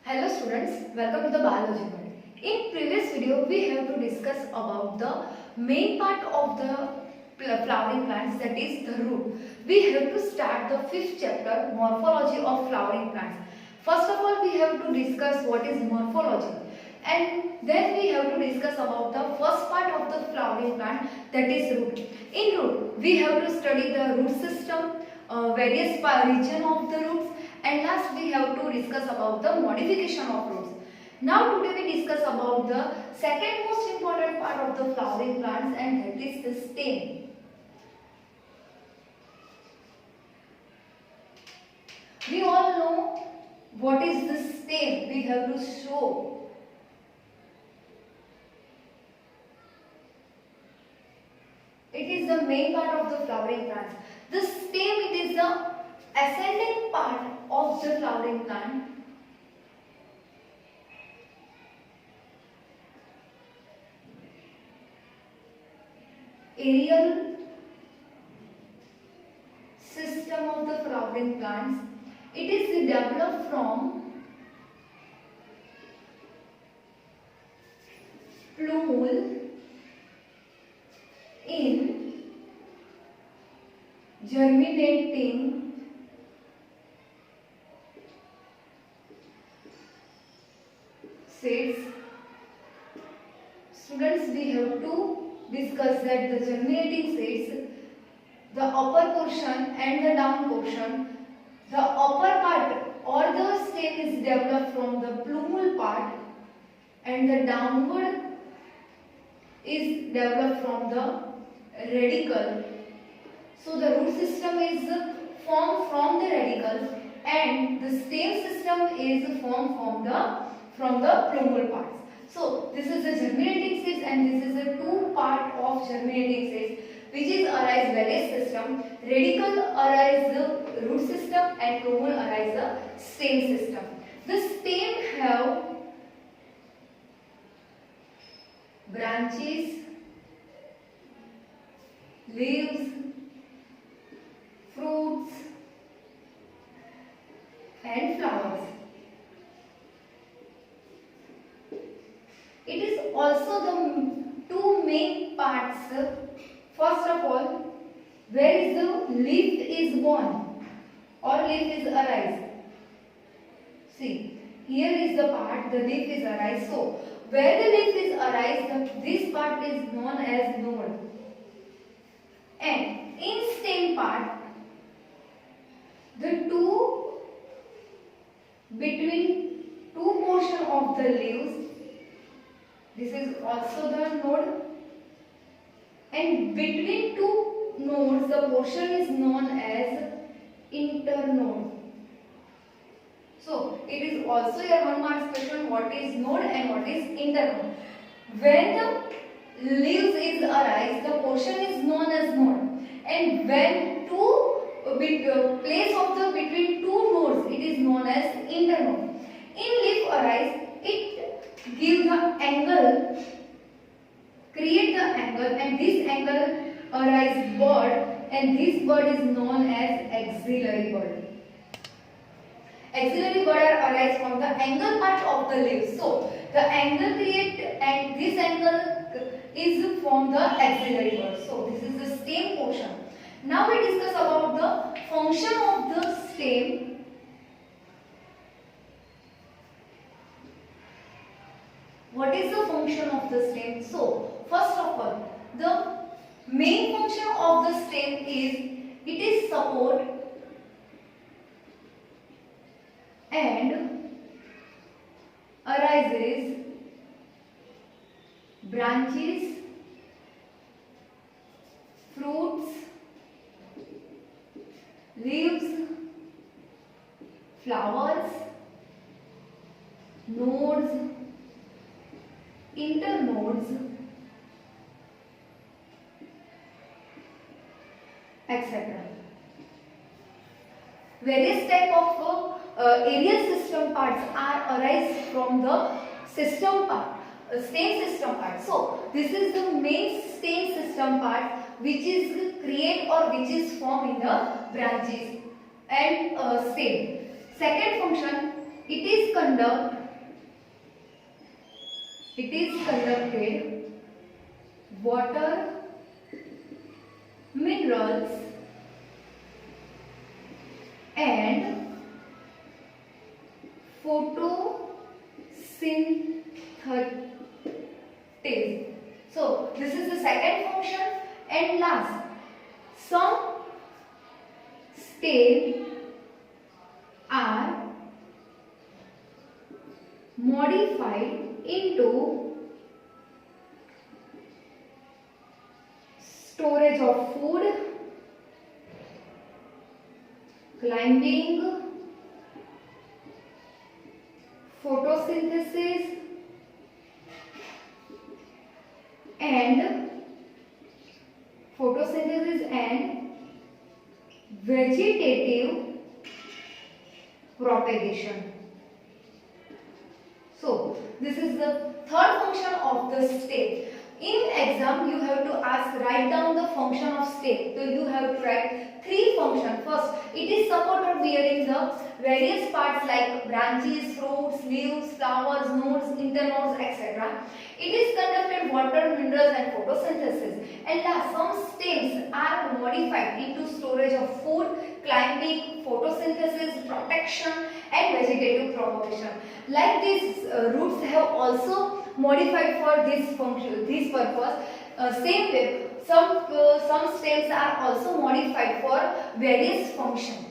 Hello students, welcome to the biology world. In previous video, we have to discuss about the main part of the flowering plants, that is the root. We have to start the fifth chapter, morphology of flowering plants. First of all, we have to discuss what is morphology, and then we have to discuss about the first part of the flowering plant, that is root. In root, we have to study the root system, various region of the roots, and last we have to discuss about the modification of roots. Now today we discuss about the second most important part of the flowering plants, and that is the stem. We all know what is the stem. We have to show. It is the main part of the flowering plants. The stem, it is the ascending part of the flowering plant. Aerial system of the flowering plants. It is developed from plumule in germinating seeds. Students, we have to discuss that the germinating seeds, the upper portion and the down portion. The upper part or the stem is developed from the plumule part, and the downward is developed from the radicle. So the root system is formed from the radicle, and the stem system is formed from the plumule parts. So this is the germinating seeds, and this is the two part of germinating seeds, which is arise various system. Radicle arise the root system, and plumule arise the stem system. The stem have branches, leaves, fruits and flowers. It is also the two main parts. First of all, where is the leaf is born or leaf is arise. See, here is the part the leaf is arise. So, where the leaf is arise, this part is known as node. And in stem part, the between two portion of the leaves, this is also the node, and between two nodes the portion is known as internode. So it is also your 1 mark question, what is node and what is internode. When the leaves is arise, the portion is known as node, and when place of the between two nodes, it is known as internode. In leaf arise, it gives the angle, create the angle, and this angle arise bud, and this bud is known as axillary bud. Axillary bud arise from the angle part of the leaf. So the angle create, and this angle is from the axillary bud. So this is the stem portion. Now we discuss about the function of the stem. What is the function of the stem? So first of all, the main function of the stem is it is support and arises branches, fruits, leaves, flowers, nodes, internodes, etc. Various type of aerial system parts are arise from the system part, stem system part. So this is the main stem system part, which is create or which is formed in the branches and stem. Second function, it is conducted water, minerals and photosynthesis. So this is the second function. And last, some stem are modified into storage of food, climbing, photosynthesis and vegetative propagation. So this is the third function of the stem. In exam you have to write down the function of stem. So you have to write three functions. First, it is supported bearing the various parts like branches, fruits, leaves, flowers, nodes, internodes, etc. It is conducted water, minerals and photosynthesis. And last, some stems are modified into storage of food, climbing, photosynthesis, protection and vegetative propagation. Like these roots have also modified for this function, this purpose. Same way, some stems are also modified for various functions.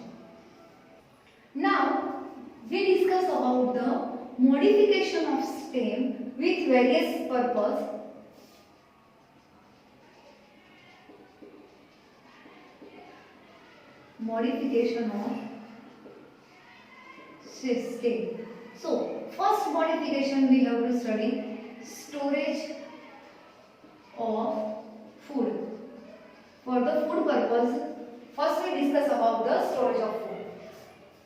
Now we discuss about the modification of stem with various purpose. Modification of stem. So first modification we have to study storage of food. For the food purpose, first we discuss about the storage of food.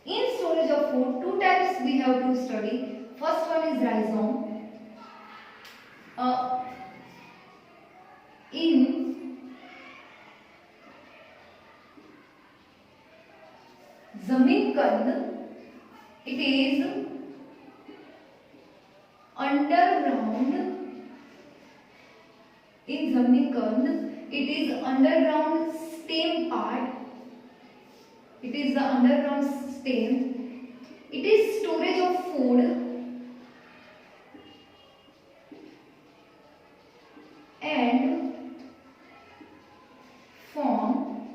In storage of food, two types we have to study. First one is rhizome. In Zamindkand, it is underground. In Zamindkand, it is underground stem part. It is the underground stem. It is storage of food and form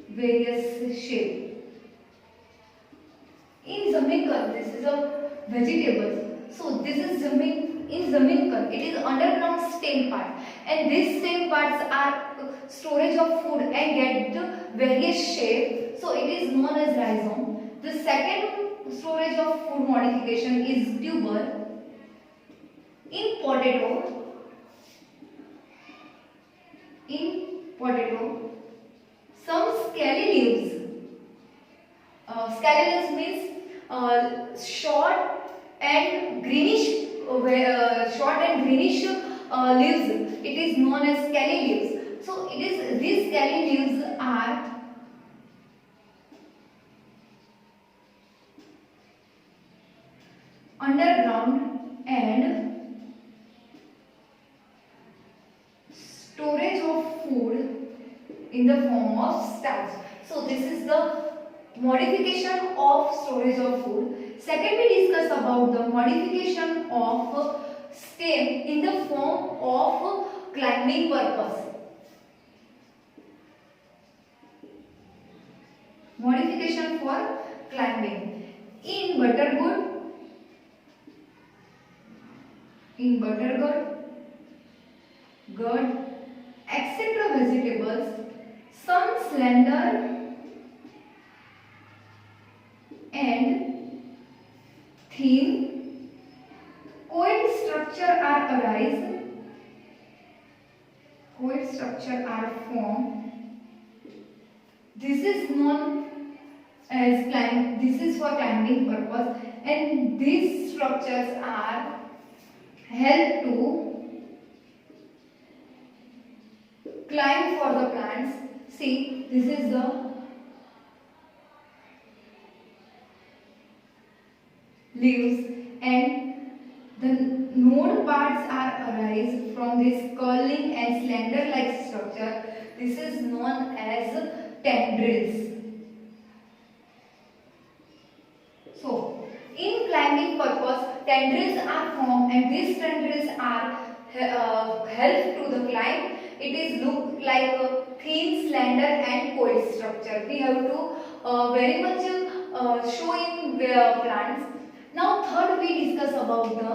various shape. In Zamindkand, this is a vegetables. So this is in Zamindkand, it is underground stem part, and these stem parts are storage of food and get the various shape. So it is known as rhizome. The second storage of food modification is tuber. In potato, some scaly leaves. Scaly leaves means short and greenish leaves. It is known as scaly leaves. So these scaly leaves are underground and storage of food in the form of starch. So this is the modification of storage of food. Second, we discuss about the modification of stem in the form of climbing purpose. Modification for climbing. In buttergourd, gourd, etc. vegetables, some slender and thin coiled structure are formed. This is known as this is for climbing purpose, and these structures are help to climb for the plants. See, this is the leaves, and the node parts are arise from this curling and slender like structure. This is known as tendrils. So in climbing purpose, tendrils are formed, and these tendrils are help to the climb. It is look like a thin, slender and coiled structure. We have to very much show in plants. Now third we discuss about the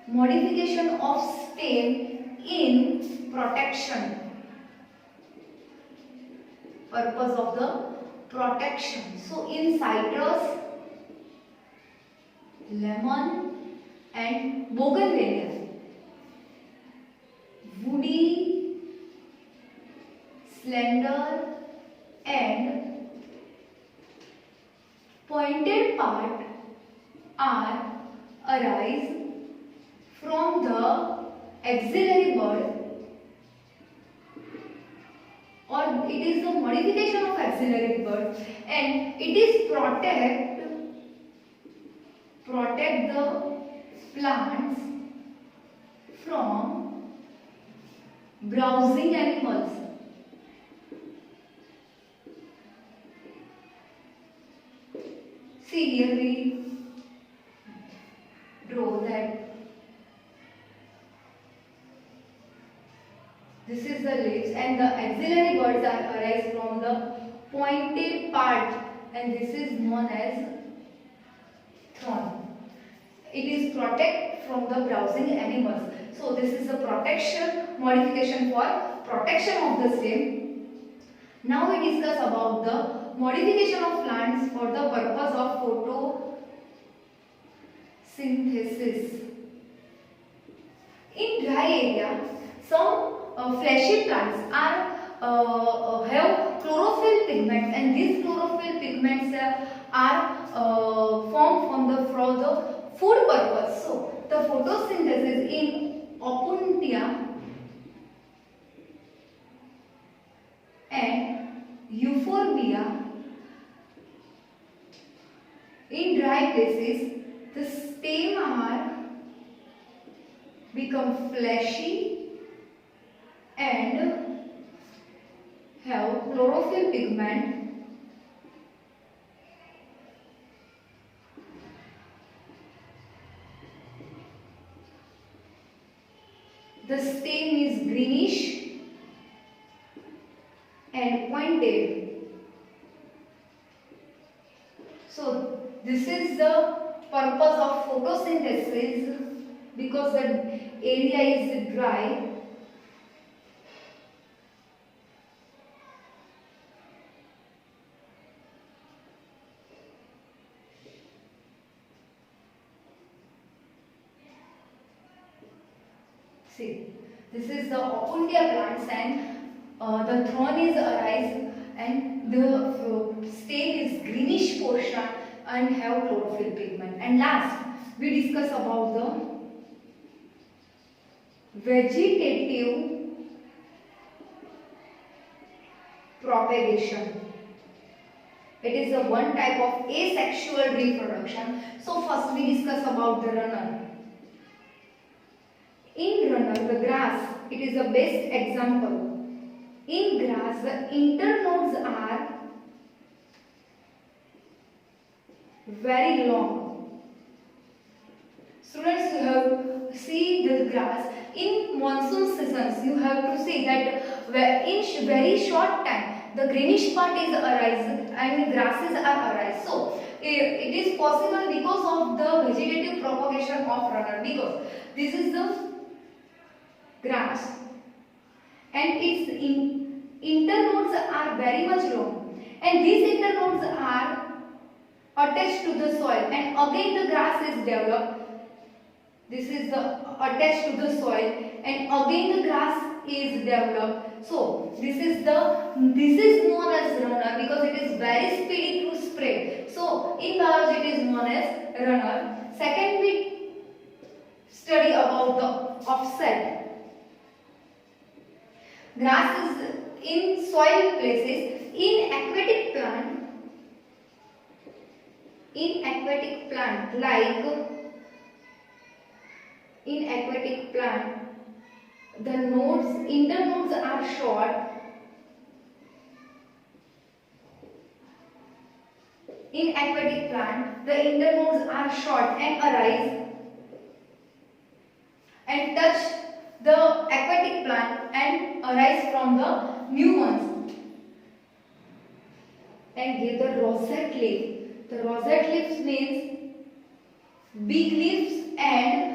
modification of stem in protection. Purpose of the protection. So in citrus, lemon and bougainvillea, woody, slender and pointed part are arise from the axillary bud, or it is the modification of axillary bud, and it is protect the plants from browsing animals. See here we draw that this is the leaves, and the axillary buds are arise from the pointed part, and this is known as thorn. It is protect from the browsing animals. So this is the protection, modification for protection of the stem. Now we discuss about the modification of plants for the purpose of photosynthesis. In dry area, some fleshy plants are have chlorophyll pigments, and these chlorophyll pigments are formed from the food purpose. So the photosynthesis in Opuntia and Euphorbia, in dry places the stem are become fleshy and have chlorophyll pigment. The stem is greenish and pointed. So this is the purpose of photosynthesis, because the area is dry. See, this is the Opuntia plants, and the thorn is arise, and the stem is greenish portion and have chlorophyll pigment. And last, we discuss about the vegetative propagation. It is a one type of asexual reproduction. So first we discuss about the runner. In runner, the grass, it is the best example. In grass, the internodes are very long. Students, you have to see the grass. In monsoon seasons, you have to see that in very short time, the greenish part is arise and the grasses are arise. So, it is possible because of the vegetative propagation of runner, because this is the grass and its internodes are very much long, and these internodes are attached to the soil, and again the grass is developed. This is the attached to the soil, and again the grass is developed. So this is known as runner because it is very speedy to spread. So in biology it is known as runner. Second, we study about the offset. Grass is in soil places, In aquatic plant like in aquatic plant, the internodes are short. In aquatic plant, the internodes are short and arise and touch the aquatic plant and arise from the new ones. And here the rosette leaf. The rosette leaf means big leaves, and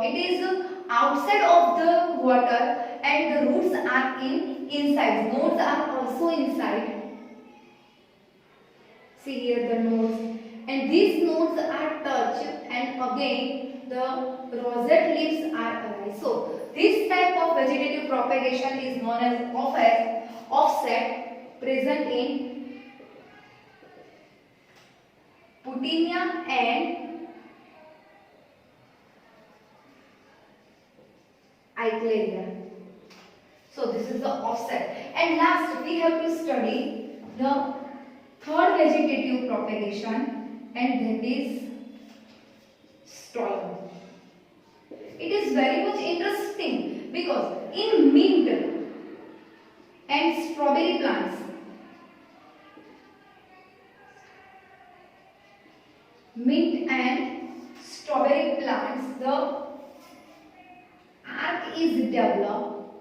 it is outside of the water, and the roots are inside. Nodes are also inside. See here the nodes, and these nodes are touched, and again the rosette leaves are arise. So this type of vegetative propagation is known as offset, present in Putinea and Eichleria. So this is the offset. And last we have to study the third vegetative propagation, and that is stolon. It is very much interesting because in mint and strawberry plants, the arc is developed.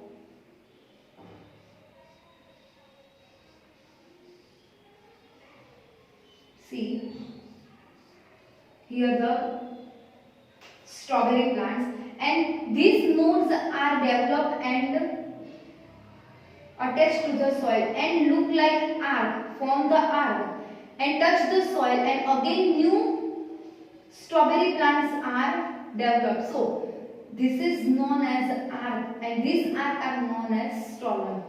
See here the strawberry plants, and these nodes are developed and attached to the soil and look like arc, form the arc and touch the soil, and again new strawberry plants are developed. So this is known as arc, and these arc are known as stolon.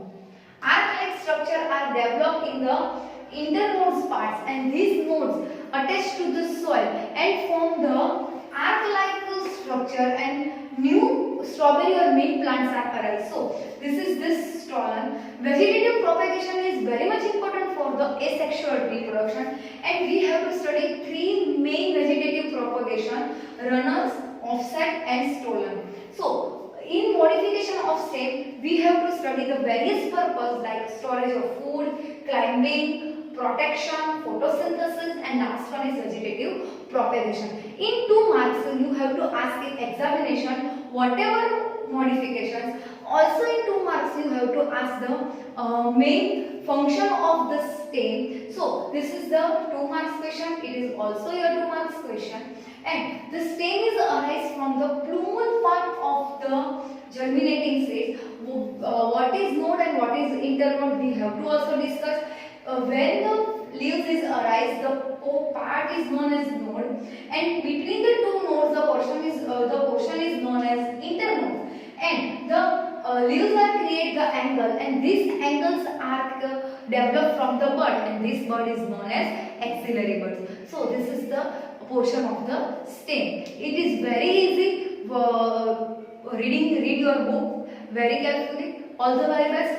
Arc-like structure are developed in the internodes parts, and these nodes attach to the soil and form the arc-like structure, and new strawberry or mint plants are arise. So this stolon. Vegetative propagation is very much important for the asexual reproduction, and we have to study three main vegetative propagation: runners, offset and stolon. So in modification of stem, we have to study the various purpose like storage of food, climbing, protection, photosynthesis, and last one is vegetative propagation. In 2 marks, you have to ask in examination whatever modifications. Also in 2 marks, you have to ask the main function of the stem. So this is the 2 marks question. It is also your 2 marks question. And the stem is arise from the plumal part of the germinating stage. What is node and what is internode, we have to also discuss. When the leaves is arise, the part is known as node, and between the two nodes the portion is known as internode, and the leaves are create the angle, and these angles are developed from the bud, and this bud is known as axillary buds. So this is the portion of the stem. It is very easy. Read your book very carefully. All the very best.